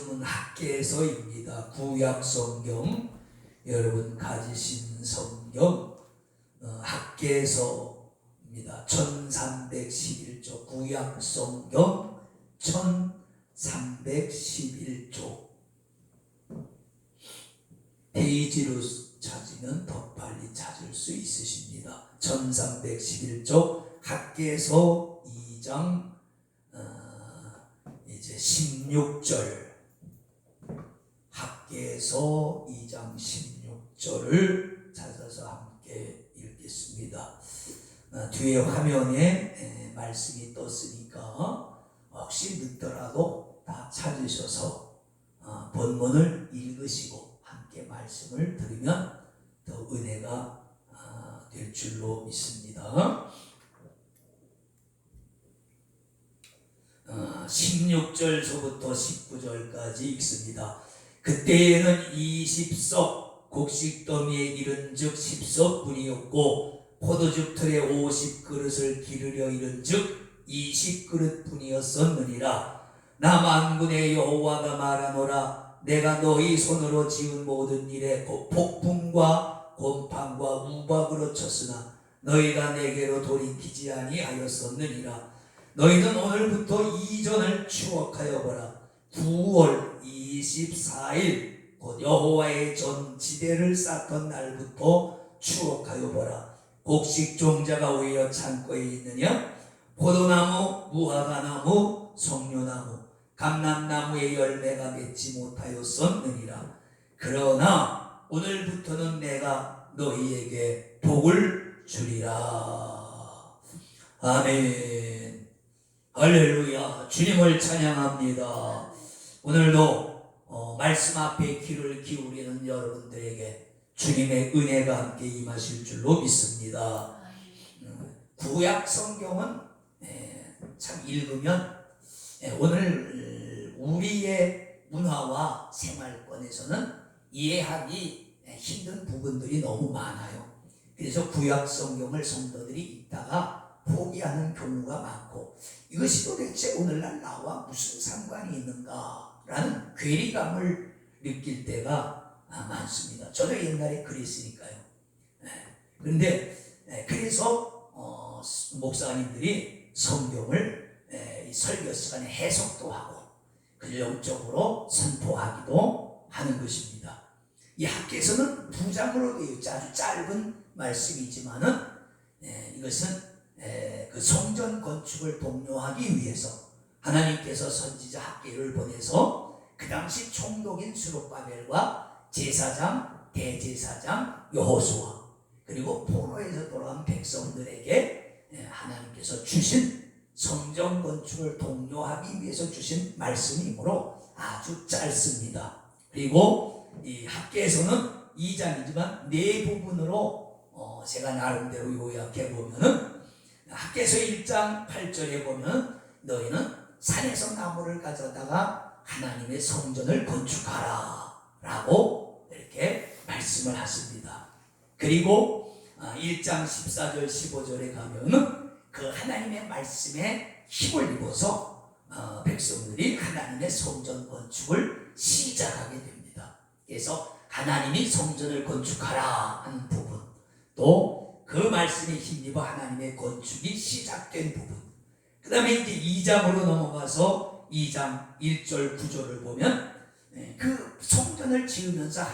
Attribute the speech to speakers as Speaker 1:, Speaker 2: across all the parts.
Speaker 1: 말씀은 학개서입니다. 구약성경, 여러분 가지신 성경 학개서입니다. 1311조, 구약성경 1311조. 페이지로 찾으면 더 빨리 찾을 수 있으십니다. 1311조 학개서 2장 이제 16절, 학개서 2장 16절을 찾아서 함께 읽겠습니다. 뒤에 화면에 말씀이 떴으니까 혹시 늦더라도 다 찾으셔서 본문을 읽으시고 함께 말씀을 들으면 더 은혜가 될 줄로 믿습니다. 16절서부터 19절까지 읽습니다. 그때에는 20석 곡식더미에 이른즉 10석뿐이었고 포도즙 틀에 50그릇을 기르려 이른즉 20그릇뿐이었었느니라. 나 만군의 여호와가 말하노라. 내가 너희 손으로 지은 모든 일에 폭풍과 곰팡과 우박으로 쳤으나 너희가 내게로 돌이키지 아니하였었느니라. 너희는 오늘부터 이전을 추억하여 보라. 9월 24일 곧 여호와의 전지대를 쌓던 날부터 추억하여 보라. 곡식 종자가 오히려 창고에 있느냐? 포도나무, 무화과나무, 석류나무, 감람나무의 열매가 맺지 못하였었느니라. 그러나 오늘부터는 내가 너희에게 복을 주리라. 아멘. 할렐루야. 주님을 찬양합니다. 오늘도 말씀 앞에 귀를 기울이는 여러분들에게 주님의 은혜가 함께 임하실 줄로 믿습니다. 구약 성경은 참 읽으면 오늘 우리의 문화와 생활권에서는 이해하기 힘든 부분들이 너무 많아요. 그래서 구약 성경을 성도들이 읽다가 포기하는 경우가 많고, 이것이 도대체 오늘날 나와 무슨 상관이 있는가 라는 괴리감을 느낄 때가 많습니다. 저도 옛날에 그랬으니까요. 그런데 그래서 목사님들이 성경을 설교 시간에 해석도 하고 근령적으로 선포하기도 하는 것입니다. 이 학개서는 2장으로 되어 있죠. 아주 짧은 말씀이지만은 이것은 그 성전 건축을 독려하기 위해서 하나님께서 선지자 학개를 보내서 그 당시 총독인 스룹바벨과 제사장, 대제사장 여호수아, 그리고 포로에서 돌아온 백성들에게 하나님께서 주신 성전 건축을 독려하기 위해서 주신 말씀이므로 아주 짧습니다. 그리고 이 학개에서는 2장이지만 네 부분으로 제가 나름대로 요약해 보면은, 학개서 1장 8절에 보면 너희는 산에서 나무를 가져다가 하나님의 성전을 건축하라 라고 이렇게 말씀을 하십니다. 그리고 1장 14절 15절에 가면은 그 하나님의 말씀에 힘을 입어서 백성들이 하나님의 성전 건축을 시작하게 됩니다. 그래서 하나님이 성전을 건축하라 하는 부분, 또 그 말씀에 힘입어 하나님의 건축이 시작된 부분, 그 다음에 이제 2장으로 넘어가서 2장 1절 9절을 보면 그 성전을 지으면서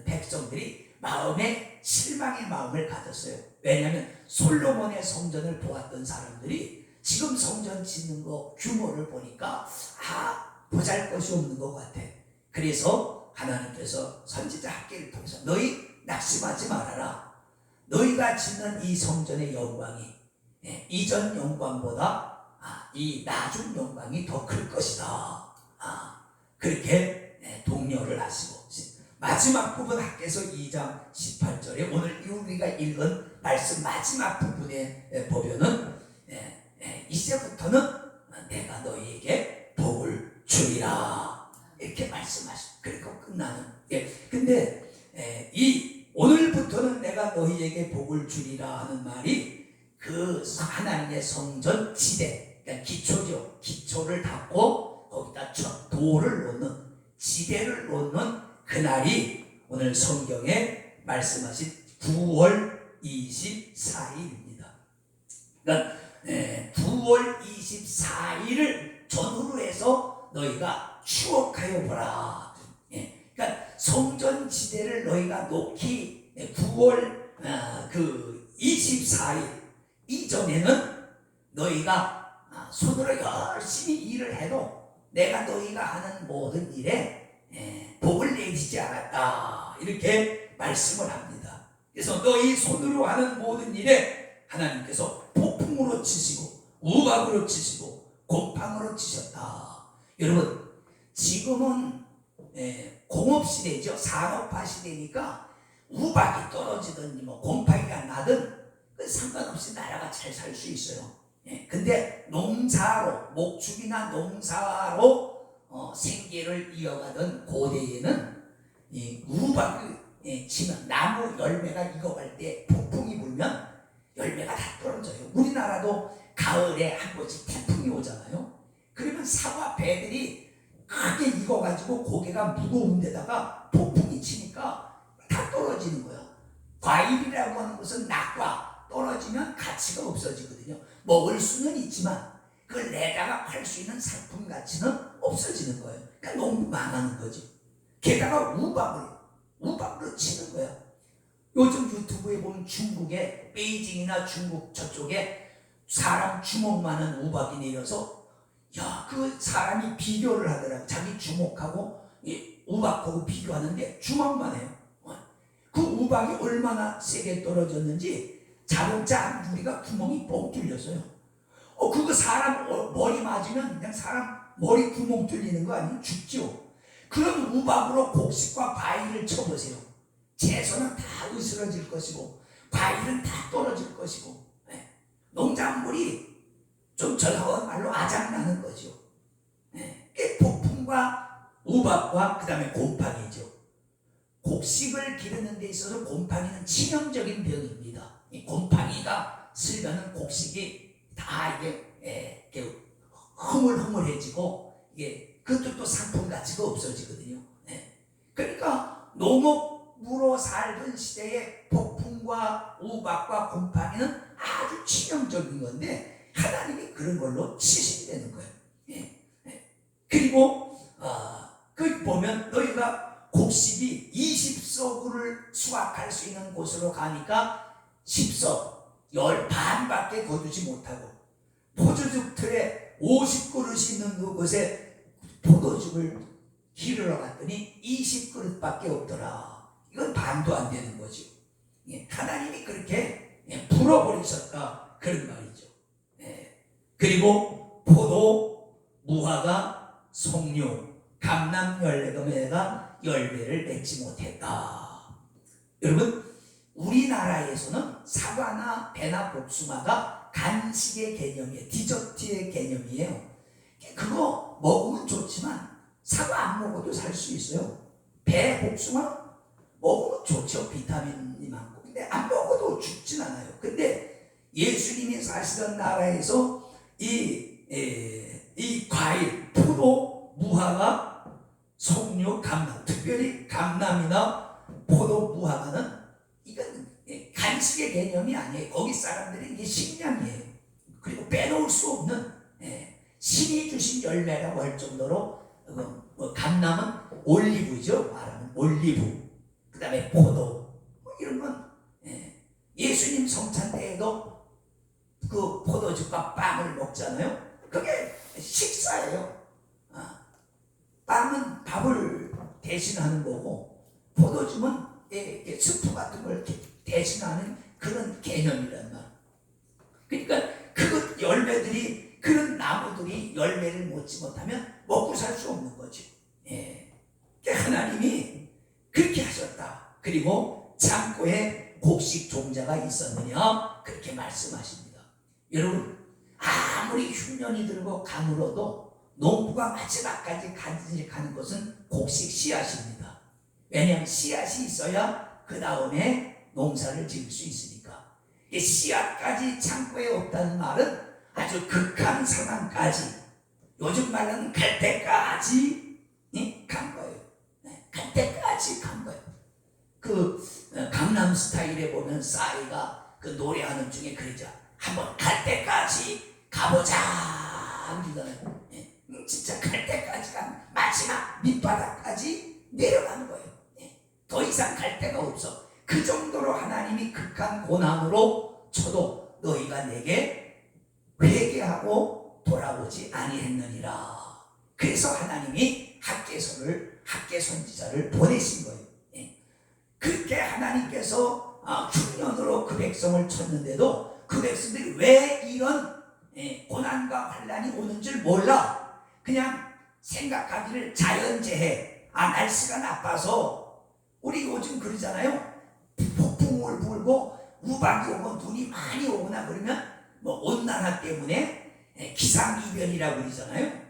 Speaker 1: 백성들이 마음에 실망의 마음을 가졌어요. 왜냐하면 솔로몬의 성전을 보았던 사람들이 지금 성전 짓는 거 규모를 보니까 보잘것이 없는 것 같아. 그래서 하나님께서 선지자 학개를 통해서 너희 낙심하지 말아라. 너희가 짓는 이 성전의 영광이 이전 영광보다 이 나중 영광이 더 클 것이다. 그렇게 독려를 하시고, 마지막 부분 학개서 2장 18절에 오늘 우리가 읽은 말씀 마지막 부분에 보면은 이제부터는 내가 너희에게 복을 주리라 이렇게 말씀하시고, 그리고 끝나는. 근데 이 오늘부터는 내가 너희에게 복을 주리라 하는 말이 그 하나님의 성전 지대, 그러니까 기초죠. 기초를 닫고 거기다 첫 돌을 놓는 지대를 놓는 그날이 오늘 성경에 말씀하신 9월 24일입니다. 그러니까 9월 24일을 전후로 해서 너희가 추억하여 보라. 그러니까 성전 지대를 너희가 놓기 9월 24일 이전에는 너희가 손으로 열심히 일을 해도 내가 너희가 하는 모든 일에 복을 내리지 않았다, 이렇게 말씀을 합니다. 그래서 너희 손으로 하는 모든 일에 하나님께서 폭풍으로 치시고 우박으로 치시고 곰팡으로 치셨다. 여러분, 지금은 공업시대죠. 산업화 시대니까 우박이 떨어지든지 뭐 곰팡이가 나든 상관없이 나라가 잘 살 수 있어요. 근데 농사로, 목축이나 농사로 생계를 이어가던 고대에는 이 우박이 치면 나무 열매가 익어갈 때 폭풍이 불면 열매가 다 떨어져요. 우리나라도 가을에 한 번씩 태풍이 오잖아요. 그러면 사과 배들이 크게 익어가지고 고개가 무거운 데다가 폭풍이 치니까 다 떨어지는 거야. 과일이라고 하는 것은 낙과 떨어지면 가치가 없어지거든요. 먹을 수는 있지만 그걸 내다가 팔 수 있는 상품 가치는 없어지는 거예요. 그러니까 너무 망하는 거지. 게다가 우박으로 치는 거야. 요즘 유튜브에 보면 중국의 베이징이나 중국 저쪽에 사람 주먹만한 우박이 내려서 그 사람이 비교를 하더라고. 자기 주먹하고 우박하고 비교하는데 주먹만 해요. 그 우박이 얼마나 세게 떨어졌는지 자동차 유리가 구멍이 뻥 뚫렸어요. 그거 사람 머리 맞으면 그냥 사람 머리 구멍 뚫리는 거 아니에요? 죽죠. 그런 우박으로 곡식과 바위를 쳐보세요. 채소는 다 으스러질 것이고 바위는 다 떨어질 것이고 농작물이 좀 저런 말로 아작나는 거죠. 폭풍과 우박과 그 다음에 곰팡이죠. 곡식을 기르는 데 있어서 곰팡이는 치명적인 병입니다. 이 곰팡이가 슬면은 곡식이 다 이게 흐물흐물해지고 그것도 또 상품 가치가 없어지거든요. 그러니까 농업으로 살던 시대에 폭풍과 우박과 곰팡이는 아주 치명적인 건데 하나님이 그런 걸로 치신다는 거예요. 그리고 그 보면 너희가 곡식이 20서구를 수확할 수 있는 곳으로 가니까 10석, 열 반밖에 거두지 못하고 포도죽 틀에 50그릇이 있는 그곳에 포도죽을 기르러 갔더니 20그릇밖에 없더라. 이건 반도 안 되는 거죠. 하나님이 그렇게 불어버리셨다, 그런 말이죠. 그리고 포도, 무화과, 석류, 감람 열매가 열매를 맺지 못했다. 여러분, 우리나라에서는 사과나 배나 복숭아가 간식의 개념이에요. 디저트의 개념이에요. 그거 먹으면 좋지만 사과 안 먹어도 살 수 있어요. 배, 복숭아 먹으면 좋죠. 비타민이 많고. 근데 안 먹어도 죽진 않아요. 근데 예수님이 사시던 나라에서 이 과일, 포도, 무화과, 석류, 감람, 특별히 감람이나 포도, 무화과는 이건 간식의 개념이 아니에요. 거기 사람들은 이게 식량이에요. 그리고 빼놓을 수 없는 신이 주신 열매라고 할 정도로 감람은 올리브죠. 말하면 올리브. 그 다음에 포도, 이런 건 예수님 성찬 때에도 그 포도즙과 빵을 먹잖아요. 그게 식사예요. 빵은 밥을 대신하는 거고 포도즙은 스프 같은 걸 대신하는 그런 개념이란 말. 그러니까 그 열매들이, 그런 나무들이 열매를 맺지 못하면 먹고 살 수 없는 거죠. 하나님이 그렇게 하셨다. 그리고 창고에 곡식 종자가 있었느냐, 그렇게 말씀하십니다. 여러분, 아무리 흉년이 들고 가물어도 농부가 마지막까지 간직하는 것은 곡식 씨앗입니다. 왜냐하면 씨앗이 있어야 그 다음에 농사를 지을 수 있으니까. 이 씨앗까지 창고에 없다는 말은 아주 극한 상황까지, 요즘 말로는 갈 때까지 간 거예요. 때까지 간 거예요. 강남 스타일에 보면 싸이가 그 노래하는 중에 그러죠. 한번 갈 때까지 가보자 그러잖아요. 예. 진짜 갈 때까지 간 마지막 밑바닥까지 내려간 거예요. 예. 더 이상 갈 데가 없어. 그 정도로 하나님이 극한 고난으로 쳐도 너희가 내게 회개하고 돌아오지 아니했느니라. 그래서 하나님이 학개 선지자를 보내신 거예요. 예. 그렇게 하나님께서 흉년으로 그 백성을 쳤는데도 그 백성들이 왜 이런 고난과 환난이 오는 줄 몰라. 그냥 생각하기를 자연재해, 날씨가 나빠서, 우리 요즘 그러잖아요. 폭풍을 불고 우박이 오고 눈이 많이 오거나 그러면 온난화 때문에 기상이변이라고 그러잖아요.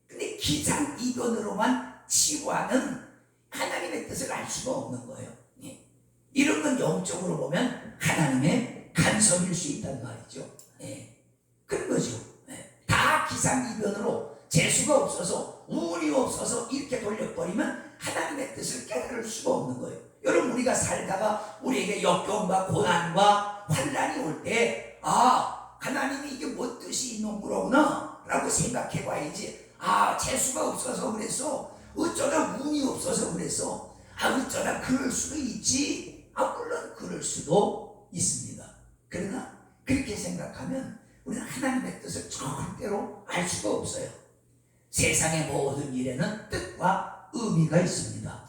Speaker 1: 근데 기상이변으로만 치부하는 하나님의 뜻을 알 수가 없는 거예요. 예. 이런 건 영적으로 보면 하나님의 간섭일 수 있단 말이죠. 예. 그런 거죠. 예. 다 기상이변으로 재수가 없어서 운이 없어서 이렇게 돌려버리면 하나님의 뜻을 깨달을 수가 없는 거예요. 여러분, 우리가 살다가 우리에게 역경과 고난과 환난이 올 때 하나님이 이게 뭔 뜻이 있는 거구나 라고 생각해 봐야지. 재수가 없어서 그랬어. 어쩌다 운이 없어서 그랬어. 어쩌다 그럴 수도 있지. 물론 그럴 수도 있습니다. 그러나 그렇게 생각하면 우리는 하나님의 뜻을 절대로 알 수가 없어요. 세상의 모든 일에는 뜻과 의미가 있습니다.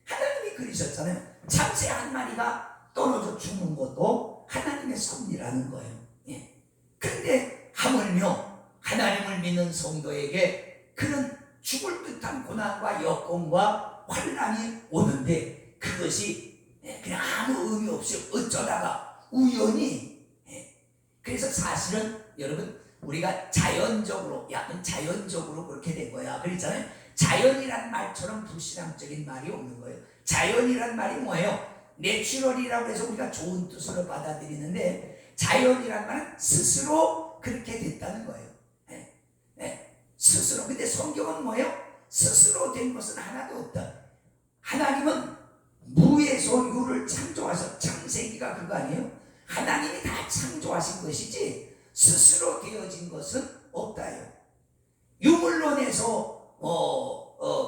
Speaker 1: 하나님이 그러셨잖아요. 참새 한 마리가 떨어져 죽는 것도 하나님의 섭리라는 거예요. 예. 그런데 하물며 하나님을 믿는 성도에게 그런 죽을 듯한 고난과 역경과 환난이 오는데 그것이 그냥 아무 의미 없이 어쩌다가 우연히, 그래서 사실은 여러분, 우리가 자연적으로 그렇게 된 거야 그랬잖아요. 자연이란 말처럼 불신앙적인 말이 없는 거예요. 자연이란 말이 뭐예요? 내추럴이라고 해서 우리가 좋은 뜻으로 받아들이는데, 자연이란 말은 스스로 그렇게 됐다는 거예요. 스스로. 근데 성경은 뭐예요? 스스로 된 것은 하나도 없다. 하나님은 무에서 유를 창조하셔. 창세기가 그거 아니에요? 하나님이 다 창조하신 것이지 스스로 되어진 것은 없다요. 유물론에서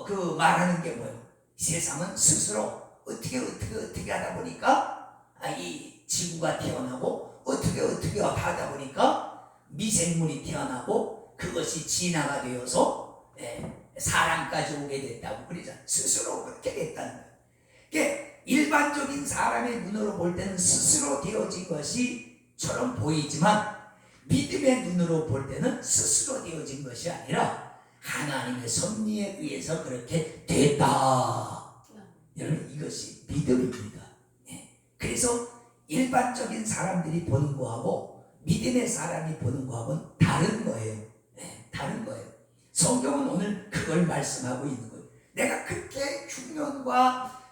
Speaker 1: 그 말하는 게 뭐예요? 세상은 스스로 어떻게 하다 보니까 이 지구가 태어나고 어떻게 하다 보니까 미생물이 태어나고 그것이 진화가 되어서 사람까지 오게 됐다고 그러잖아요. 스스로 그렇게 됐다는 거예요. 그러니까 일반적인 사람의 눈으로 볼 때는 스스로 되어진 것이처럼 보이지만 믿음의 눈으로 볼 때는 스스로 되어진 것이 아니라 하나님의 섭리에 의해서 그렇게 됐다. 여러분, 이것이 믿음입니다. 그래서 일반적인 사람들이 보는 거하고 믿음의 사람이 보는 거하고는 다른 거예요. 다른 거예요. 성경은 오늘 그걸 말씀하고 있는 거예요. 내가 그렇게 흉년과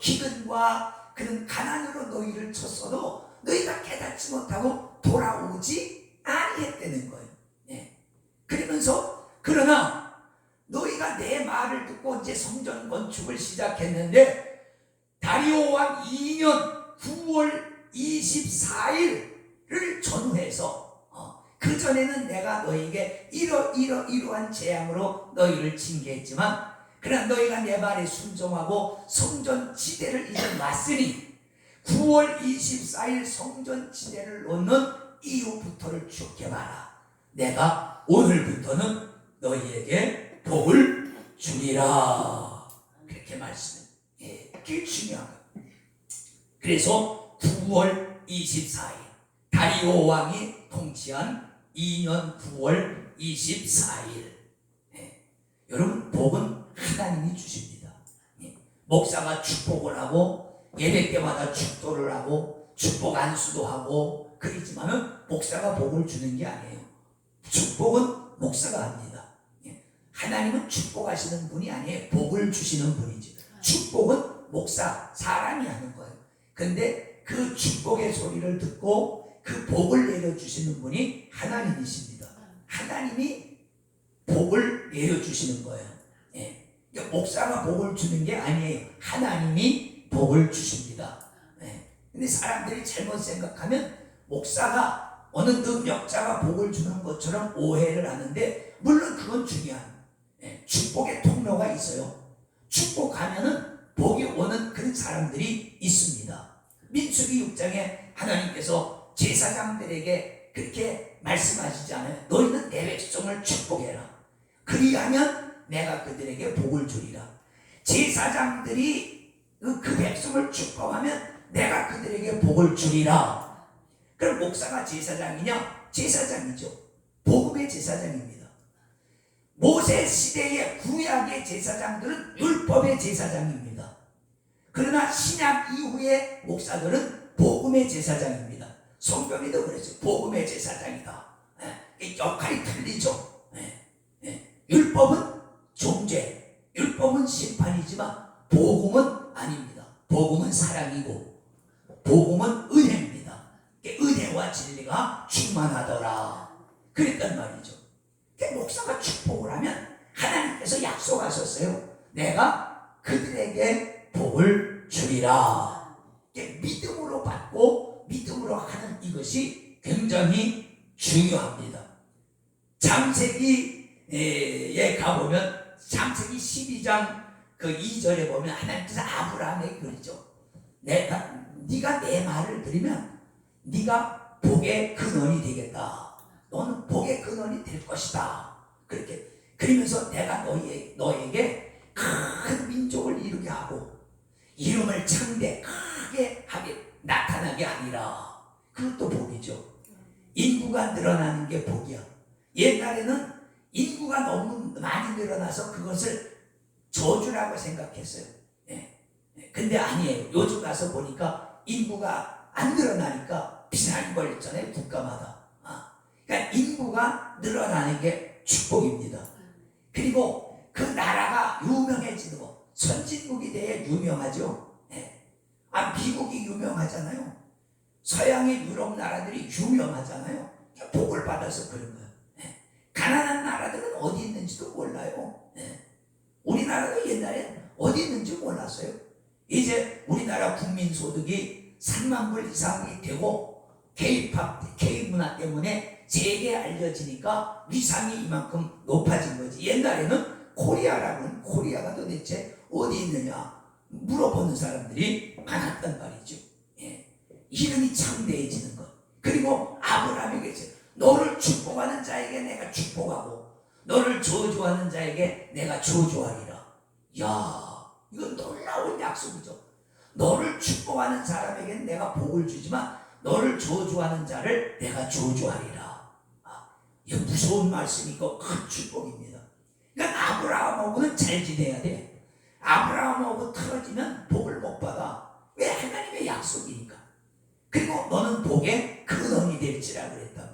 Speaker 1: 기근과 그런 가난으로 너희를 쳤어도 너희가 깨닫지 못하고 돌아오지 아니했다는 거예요. 그러면서 그러나 너희가 내 말을 듣고 이제 성전 건축을 시작했는데 다리오 왕 2년 9월 24일을 전후해서 그 전에는 내가 너희에게 이러한 재앙으로 너희를 징계했지만 그러나 너희가 내 말에 순종하고 성전 지대를 이제 놨으니 9월 24일 성전 지대를 놓는 이후부터를 기억해봐라. 내가 오늘부터는 너희에게 복을 주리라. 그렇게 말씀해요. 그게 중요한 거예요. 그래서 9월 24일 다리오 왕이 통치한 2년 9월 24일. 여러분, 복은 하나님이 주십니다. 목사가 축복을 하고 예배 때마다 축도를 하고 축복 안수도 하고 그러지만은 목사가 복을 주는 게 아니에요. 축복은 목사가 합니다. 하나님은 축복하시는 분이 아니에요. 복을 주시는 분이지. 축복은 목사, 사람이 하는 거예요. 근데 그 축복의 소리를 듣고 그 복을 내려주시는 분이 하나님이십니다. 하나님이 복을 내려주시는 거예요. 목사가 복을 주는 게 아니에요. 하나님이 복을 주십니다. 근데 사람들이 잘못 생각하면 목사가 어느 능력자가 복을 주는 것처럼 오해를 하는데, 물론 그건 중요한 축복의 통로가 있어요. 축복하면은 복이 오는 그런 사람들이 있습니다. 민수기 6장에 하나님께서 제사장들에게 그렇게 말씀하시잖아요. 너희는 내 백성을 축복해라. 그리하면 내가 그들에게 복을 주리라. 제사장들이 그 백성을 축복하면 내가 그들에게 복을 주리라. 그럼 목사가 제사장이냐? 제사장이죠. 복음의 제사장입니다. 모세 시대의 구약의 제사장들은 율법의 제사장입니다. 그러나 신약 이후의 목사들은 복음의 제사장입니다. 성경에도 그랬어요. 복음의 제사장이다. 역할이 틀리죠. 율법은 종죄, 율법은 심판이지만 복음은 아닙니다. 복음은 사랑이고 복음은 은혜입니다. 은혜와 진리가 충만하더라 그랬단 말이죠. 목사가 축복을 하면 하나님께서 약속하셨어요. 내가 그들에게 복을 주리라. 믿음으로 받고 믿음으로 하는 이것이 굉장히 중요합니다. 창세기에 가보면 창세기 12장 그 2절에 보면 하나님께서 아브라함에게 그러죠. 네가 내 말을 들으면 네가 복의 근원이 되겠다. 너는 복의 근원이 될 것이다. 그렇게 그러면서 내가 너에게 큰 민족을 이루게 하고 이름을 창대 크게 하게 나타나게 하리라. 그것도 복이죠. 인구가 늘어나는 게 복이야. 옛날에는 인구가 너무 많이 늘어나서 그것을 저주라고 생각했어요. 근데 아니에요. 요즘 가서 보니까 인구가 안 늘어나니까 비난이 걸렸잖아요. 국가마다. 그러니까 인구가 늘어나는 게 축복입니다. 그리고 그 나라가 유명해지는 거. 선진국이 돼야 유명하죠. 미국이 유명하잖아요. 서양의 유럽 나라들이 유명하잖아요. 복을 받아서 그런 거예요. 가난한 나라들은 어디 있는지도 몰라요. 우리나라도 옛날에 어디 있는지 몰랐어요. 이제 우리나라 국민소득이 3만 불 이상이 되고 K-팝, K-문화 때문에 세계에 알려지니까 위상이 이만큼 높아진 거지. 옛날에는 코리아가 도대체 어디 있느냐 물어보는 사람들이 많았단 말이죠. 이름이 창대해지는 것. 그리고 아브라함에게 너를 축복하는 자에게 내가 축복하고 너를 저주하는 자에게 내가 저주하리라. 야, 이건 놀라운 약속이죠. 너를 축복하는 사람에게는 내가 복을 주지만 너를 저주하는 자를 내가 저주하리라. 이거 무서운 말씀이고 큰 축복입니다. 그러니까 아브라함하고는 잘 지내야 돼. 아브라함하고 틀어지면 복을 못 받아. 왜? 하나님의 약속이니까. 그리고 너는 복의 근원이 될지라 그랬다.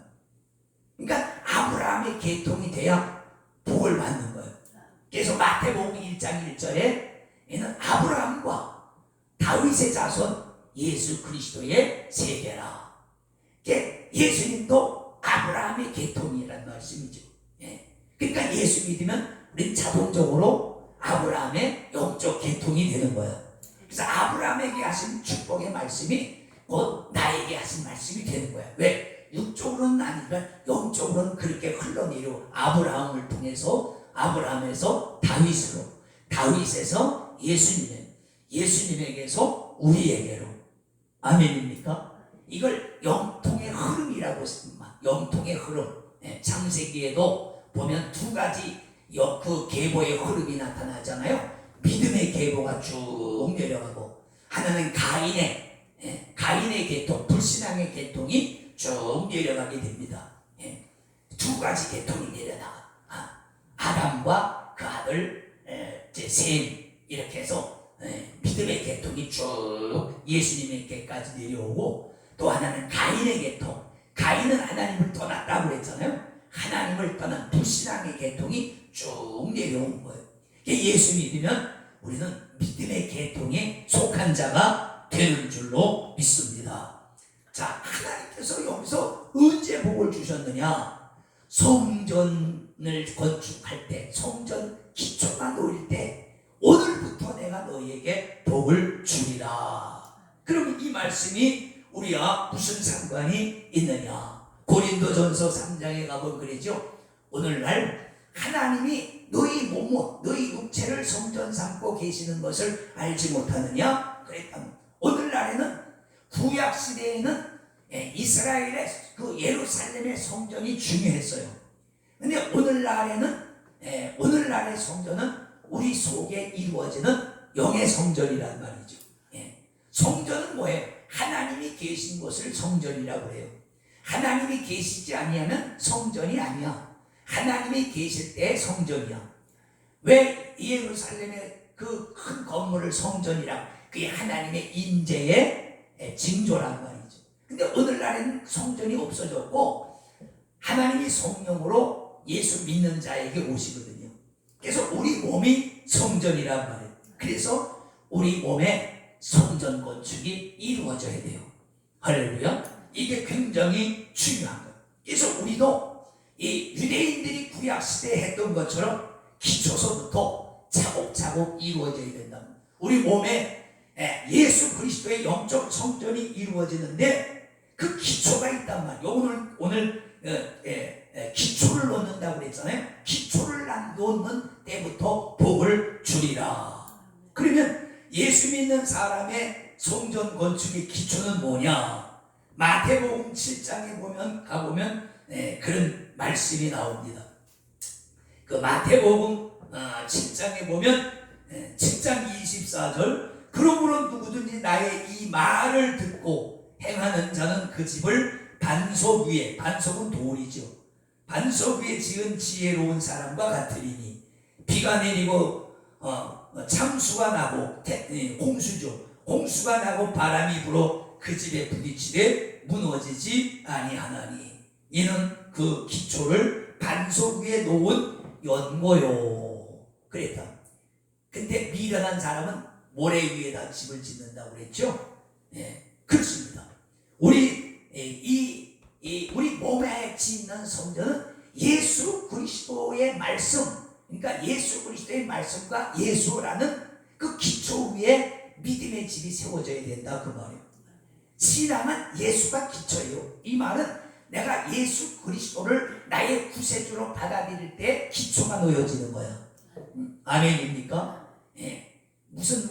Speaker 1: 그러니까 아브라함의 계통이 돼야 복을 받는 거예요. 그래서 마태복음 1장 1절에 얘는 아브라함과 다윗의 자손 예수 그리스도의 세대라. 예수님도 아브라함의 계통이라는 말씀이죠. 그러니까 예수 믿으면 우리 자동적으로 아브라함의 영적 계통이 되는 거예요. 그래서 아브라함에게 하신 축복의 말씀이 곧 나에게 하신 말씀이 되는 거예요. 왜? 육적으로는 아니지만 영적으로는 그렇게 흘러내려 아브라함을 통해서 아브라함에서 다윗으로, 다윗에서 예수님에게서 우리에게로. 아멘입니까? 이걸 영통의 흐름이라고 했습니다. 영통의 흐름. 창세기에도 보면 두 가지 그 계보의 흐름이 나타나잖아요. 믿음의 계보가 쭉 내려가고 하나는 가인의 계통, 불신앙의 계통이 쭉 내려가게 됩니다. 두 가지 계통이 내려나가. 아담과 그 아들 셈 이렇게 해서 믿음의 계통이 쭉 예수님에게까지 내려오고, 또 하나는 가인의 계통. 가인은 하나님을 떠났다고 그랬잖아요. 하나님을 떠난 불신앙의 계통이 쭉 내려온 거예요. 예수 믿으면 우리는 믿음의 계통에 속한 자가 되는 줄로 믿습니다. 자, 하나님께서 여기서 언제 복을 주셨느냐? 성전을 건축할 때, 성전 기초가 놓일 때 오늘부터 내가 너희에게 복을 주리라. 그럼 이 말씀이 우리와 무슨 상관이 있느냐? 고린도전서 3장에 가보면 그러죠. 오늘날 하나님이 너희 몸, 너희 육체를 성전 삼고 계시는 것을 알지 못하느냐? 그랬다면 오늘날에는 구약 시대에는 이스라엘의 그 예루살렘의 성전이 중요했어요. 근데 오늘날의 성전은 우리 속에 이루어지는 영의 성전이란 말이죠. 성전은 뭐예요? 하나님이 계신 곳을 성전이라고 해요. 하나님이 계시지 아니하면 성전이 아니야. 하나님이 계실 때 성전이야. 왜 예루살렘의 그 큰 건물을 성전이라고? 그게 하나님의 임재의 징조란 말이죠. 근데 오늘날에는 성전이 없어졌고 하나님이 성령으로 예수 믿는 자에게 오시거든요. 그래서 우리 몸이 성전이란 말이에요. 그래서 우리 몸에 성전 건축이 이루어져야 돼요. 할렐루야. 이게 굉장히 중요한 거예요. 그래서 우리도 이 유대인들이 구약시대에 했던 것처럼 기초서부터 차곡차곡 이루어져야 된다. 우리 몸에 예수 그리스도의 영적 성전이 이루어지는데 그 기초가 있단 말이에요. 오늘 기초를 놓는다고 그랬잖아요. 기초를 놓는 때부터 복을 주리라. 그러면 예수 믿는 사람의 성전 건축의 기초는 뭐냐? 마태복음 7장에 가보면 그런 말씀이 나옵니다. 그 마태복음 7장에 보면 7장 24절 그러므로 누구든지 나의 이 말을 듣고 행하는 자는 그 집을 반석 위에, 반석은 돌이죠. 반석 위에 지은 지혜로운 사람과 같으리니 비가 내리고 참수가 나고 홍수죠. 홍수가 나고 바람이 불어 그 집에 부딪히되 무너지지 아니하나니 이는 그 기초를 반석 위에 놓은 연고요. 그랬다. 근데 미련한 사람은 모래 위에다 집을 짓는다고 그랬죠. 그렇습니다. 우리 몸에 짓는 성전은 예수 그리스도의 말씀, 그러니까 예수 그리스도의 말씀과 예수라는 그 기초 위에 믿음의 집이 세워져야 된다 그 말이에요. 신앙은 예수가 기초예요. 이 말은 내가 예수 그리스도를 나의 구세주로 받아들일 때 기초가 놓여지는 거야. 아멘입니까? 무슨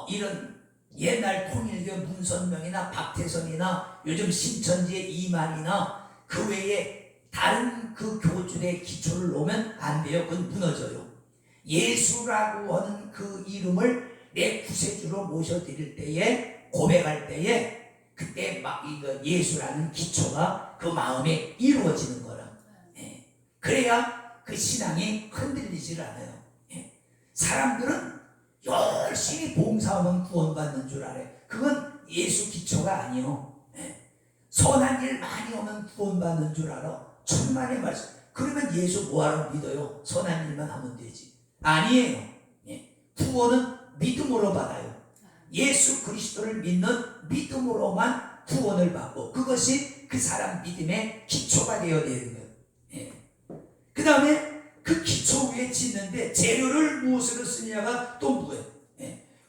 Speaker 1: 이런 옛날 통일교 문선명이나 박태선이나 요즘 신천지의 이만이나 그 외에 다른 그 교주의 기초를 놓으면 안 돼요. 그건 무너져요. 예수라고 하는 그 이름을 내 구세주로 모셔드릴 때에, 고백할 때에 그때 막 이거 예수라는 기초가 그 마음에 이루어지는 거라. 그래야 그 신앙이 흔들리질 않아요. 사람들은 열심히 봉사하면 구원받는 줄 알아요. 그건 예수 기초가 아니요. 선한 일 많이 하면 구원받는 줄 알아. 천만의 말씀. 그러면 예수 뭐하러 믿어요? 선한 일만 하면 되지. 아니에요. 구원은 믿음으로 받아요. 예수 그리스도를 믿는 믿음으로만 구원을 받고 그것이 그 사람 믿음의 기초가 되어야 되는 거예요. 그 다음에 그 기초 위에 짓는데 재료를 무엇으로 쓰느냐가 또 뭐예요?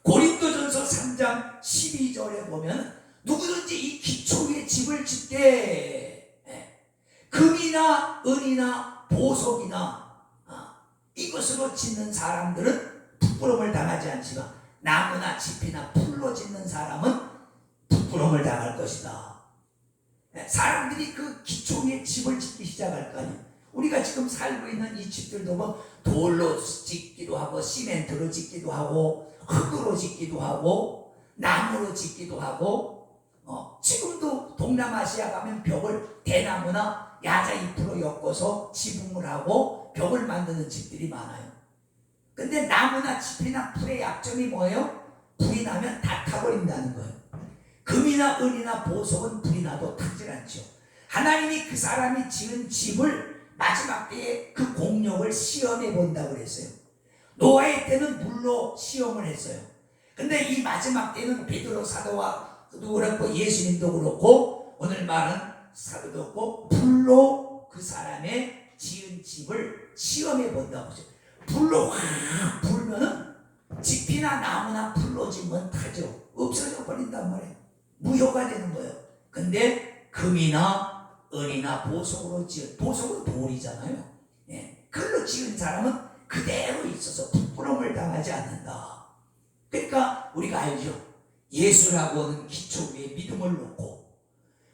Speaker 1: 고린도전서 3장 12절에 보면 누구든지 이 기초 위에 집을 짓되 금이나 은이나 보석이나 이것으로 짓는 사람들은 부끄러움을 당하지 않지만 나무나 짚이나 풀로 짓는 사람은 부끄러움을 당할 것이다. 사람들이 그 기초 위에 집을 짓기 시작할 거 아니에요. 우리가 지금 살고 있는 이 집들도 뭐 돌로 짓기도 하고 시멘트로 짓기도 하고 흙으로 짓기도 하고 나무로 짓기도 하고 지금도 동남아시아 가면 벽을 대나무나 야자잎으로 엮어서 지붕을 하고 벽을 만드는 집들이 많아요. 근데 나무나 짚이나 풀의 약점이 뭐예요? 불이 나면 다 타버린다는 거예요. 금이나 은이나 보석은 불이 나도 타질 않죠. 하나님이 그 사람이 지은 집을 마지막 때에 그 공력을 시험해 본다고 그랬어요. 노아의 때는 물로 시험을 했어요. 근데 이 마지막 때는 베드로 사도와도 그렇고 예수님도 그렇고 오늘 말은 사도도 그렇고 불로 그 사람의 지은 집을 시험해 본다고 했어요. 불로 확 불면은 집이나 나무나 불로 지면 타죠. 없어져 버린단 말이에요. 무효가 되는 거예요. 근데 금이나 은이나 보석으로 지은, 보석은 돌이잖아요. 예. 그걸로 지은 사람은 그대로 있어서 부끄러움을 당하지 않는다. 그러니까 우리가 알죠. 예수라고 하는 기초 위에 믿음을 놓고,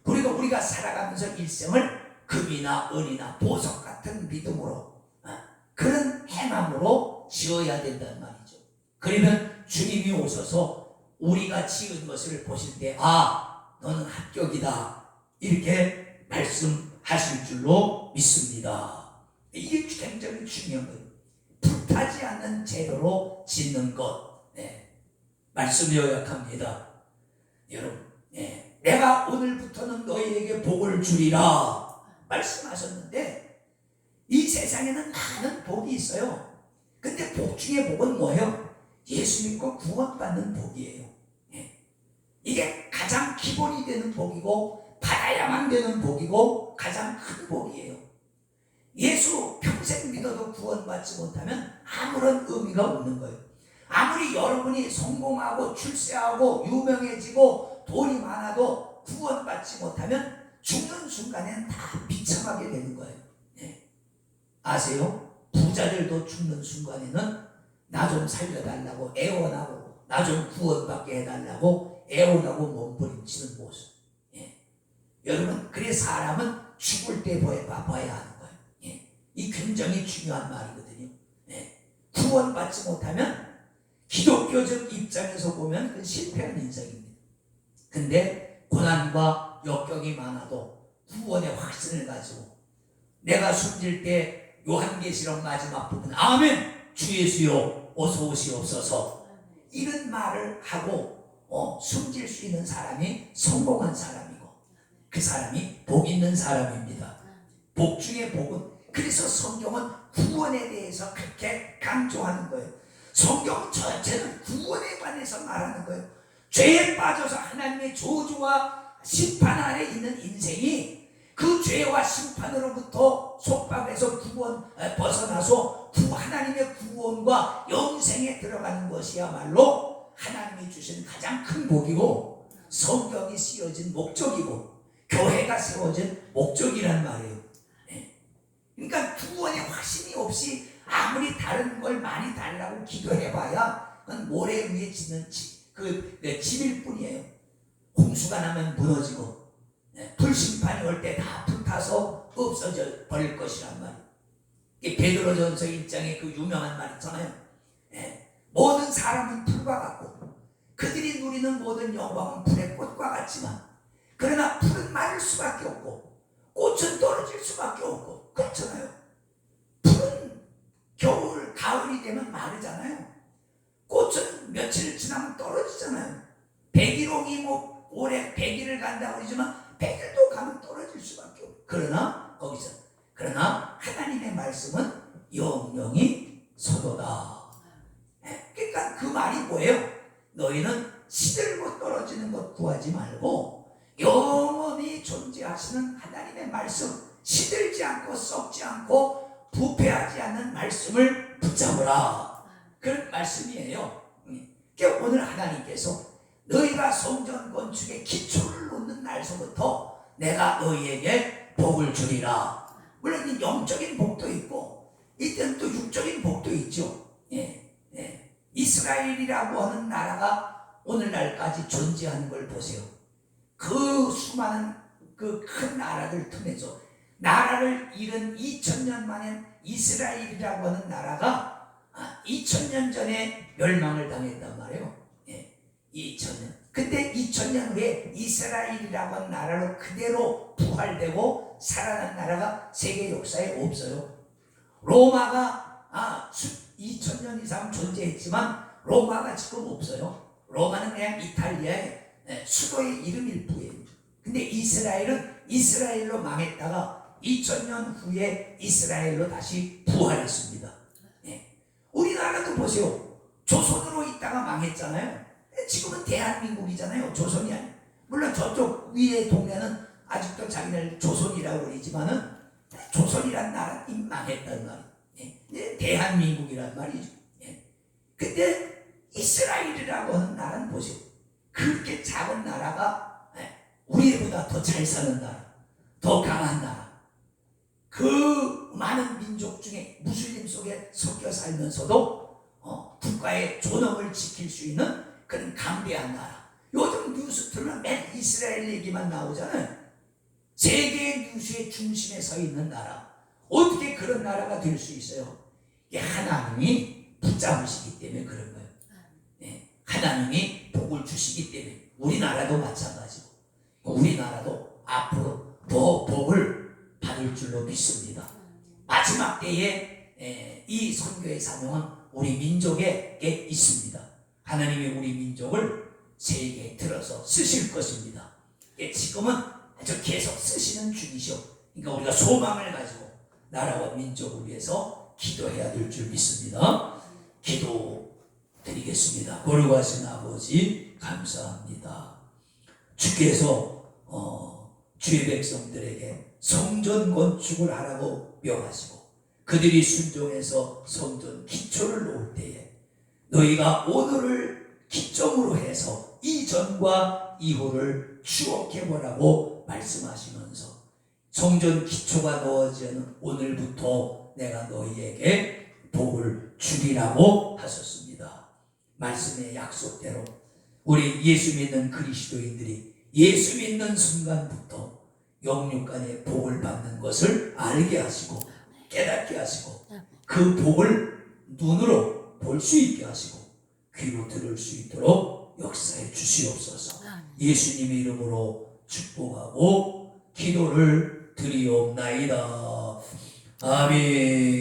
Speaker 1: 그리고 우리가 살아가면서 일생을 금이나 은이나 보석 같은 믿음으로, 그런 행함으로 지어야 된다는 말이죠. 그러면 주님이 오셔서 우리가 지은 것을 보실 때, 아, 너는 합격이다, 이렇게 말씀하실 줄로 믿습니다. 이게 굉장히 중요한 거예요. 불타지 않는 재료로 짓는 것. 네. 말씀 요약합니다. 여러분, 네. 내가 오늘부터는 너희에게 복을 주리라 말씀하셨는데, 이 세상에는 많은 복이 있어요. 근데 복 중에 복은 뭐예요? 예수 믿고 구원받는 복이에요. 네. 이게 가장 기본이 되는 복이고 받아야만 되는 복이고 가장 큰 복이에요. 예수 평생 믿어도 구원받지 못하면 아무런 의미가 없는 거예요. 아무리 여러분이 성공하고 출세하고 유명해지고 돈이 많아도 구원받지 못하면 죽는 순간에는 다 비참하게 되는 거예요. 네. 아세요? 부자들도 죽는 순간에는 나 좀 살려달라고 애원하고 나 좀 구원받게 해달라고 애원하고 몸부림치는 모습. 예. 여러분, 그래 사람은 죽을 때 봐야 하는 거예요. 예. 이 굉장히 중요한 말이거든요. 예. 구원받지 못하면 기독교적 입장에서 보면 그건 실패한 인생입니다. 근데 고난과 역경이 많아도 구원의 확신을 가지고, 내가 숨질 때 요한계시록 마지막 부분, 아멘, 주 예수여 어서 오시옵소서, 이런 말을 하고 숨질 수 있는 사람이 성공한 사람이고, 그 사람이 복 있는 사람입니다. 복 중에 복은, 그래서 성경은 구원에 대해서 그렇게 강조하는 거예요. 성경 전체는 구원에 관해서 말하는 거예요. 죄에 빠져서 하나님의 저주와 심판 아래 있는 인생이 그 죄와 심판으로부터 속박에서 벗어나서 하나님의 구원과 영생에 들어가는 것이야말로 하나님이 주신 가장 큰 복이고, 성경이 쓰여진 목적이고, 교회가 세워진 목적이란 말이에요. 네. 그러니까 구원의 확신이 없이 아무리 다른 걸 많이 달라고 기도해봐야 그건 모래 위에 짓는 집일 뿐이에요. 홍수가 나면 무너지고, 불심판이 올 때 다 불타서 없어져 버릴 것이란 말이에요. 베드로전서 1장에 그 유명한 말 있잖아요. 모든 사람은 풀과 같고 그들이 누리는 모든 영광은 불의 꽃과 같지만, 그러나 풀은 마를 수밖에 없고 꽃은 떨어질 수밖에 없고, 그렇잖아요. 풀은 겨울, 가을이 되면 마르잖아요. 꽃은 며칠 지나면 떨어지잖아요. 백일홍이 뭐 올해 100일을 간다고 그러지만 100일도 가면 떨어질 수밖에 없고, 그러나 하나님의 말씀은 영영이 서도다. 그러니까 그 말이 뭐예요? 너희는 시들고 떨어지는 것 구하지 말고 영원히 존재하시는 하나님의 말씀, 시들지 않고 썩지 않고 부패하지 않는 말씀을 붙잡으라. 그런 말씀이에요. 그러니까 오늘 하나님께서 너희가 성전 건축의 기초를 놓는 날서부터 내가 너희에게 복을 주리라. 물론 이 영적인 복도 있고 이때는 또 육적인 복도 있죠. 이스라엘이라고 하는 나라가 오늘날까지 존재하는 걸 보세요. 그 수많은 그 큰 나라들 틈에서 나라를 잃은 2000년 만에 이스라엘이라고 하는 나라가 2000년 전에 멸망을 당했단 말이에요. 2000년. 근데 2000년 후에 이스라엘이라고 하는 나라로 그대로 부활되고 살아난 나라가 세계 역사에 없어요. 로마가 2000년 이상 존재했지만 로마가 지금 없어요. 로마는 그냥 이탈리아의 수도의 이름일 뿐이에요. 근데 이스라엘은 이스라엘로 망했다가 2000년 후에 이스라엘로 다시 부활했습니다. 우리나라도 보세요. 조선으로 있다가 망했잖아요. 지금은 대한민국이잖아요. 조선이 아니에요. 물론 저쪽 위에 동네는 아직도 자기들 조선이라고 그러지만은 조선이란 나라는 망했단 말이에요. 대한민국이란 말이죠. 근데 이스라엘이라고 하는 나라는 보세요. 그렇게 작은 나라가 우리보다 더 잘 사는 나라, 더 강한 나라. 그 많은 민족 중에 무슬림 속에 섞여 살면서도 국가의 존엄을 지킬 수 있는 그런 강대한 나라. 요즘 뉴스 틀면 맨 이스라엘 얘기만 나오잖아요. 세계 뉴스의 중심에 서 있는 나라. 어떻게 그런 나라가 될 수 있어요? 이게 하나님이 붙잡으시기 때문에 그런 거예요. 하나님이 복을 주시기 때문에. 우리나라도 마찬가지고, 우리나라도 앞으로 더 복을 받을 줄로 믿습니다. 마지막 때에 이 선교의 사명은 우리 민족에게 있습니다. 하나님이 우리 민족을 세계에 들어서 쓰실 것입니다. 지금은 아주 계속 쓰시는 중이시오. 그러니까 우리가 소망을 가지고 나라와 민족을 위해서 기도해야 될 줄 믿습니다. 기도 드리겠습니다. 거룩하신 아버지 감사합니다. 주께서 주의 백성들에게 성전 건축을 하라고 명하시고 그들이 순종해서 성전 기초를 놓을 때에 너희가 오늘을 기점으로 해서 이전과 이후를 추억해보라고 말씀하시면서 성전 기초가 놓아지는 오늘부터 내가 너희에게 복을 주리라고 하셨습니다. 말씀의 약속대로 우리 예수 믿는 그리스도인들이 예수 믿는 순간부터 영육간의 복을 받는 것을 알게 하시고 깨닫게 하시고 그 복을 눈으로 볼 수 있게 하시고 귀로 들을 수 있도록 역사해 주시옵소서. 예수님의 이름으로 축복하고 기도를 드리옵나이다. 아멘.